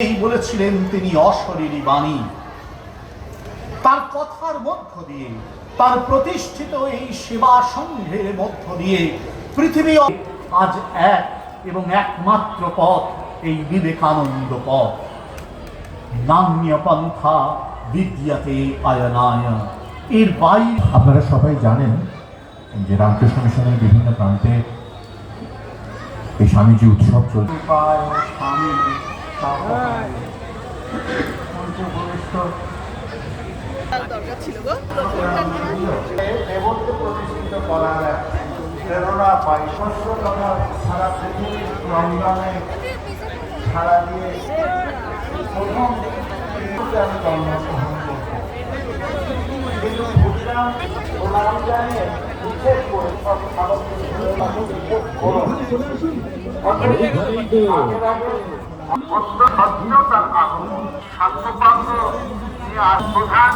বলেছিলেন তিনি অশরীরী বাণী। তার কথার মধ্য দিয়ে, তার প্রতিষ্ঠিত এই সেবা সংঘের মধ্য দিয়ে পৃথিবী আজ এক এবং একমাত্র পথ, এই বিবেকানন্দ পথ। নান্য পন্থা বিদ্যাতে আয়নায়, এর বাইরে। আপনারা সবাই জানেন যে রামকৃষ্ণ মিশনের বিভিন্ন প্রান্তে এই স্বামীজি উৎসব চলছে। প্রতিষ্ঠিত করার প্রেরণা পাই। শস্য তথা সারা পৃথিবীর সংগ্রামে সারা দিয়ে প্রথম আমি জন্মগ্রহণ করব, কিন্তু ভুটান ও নাম জানিয়ে বিশেষ করে সব স্বচ্ছতার আগমন স্বাস্থ্যপাত্র প্রধান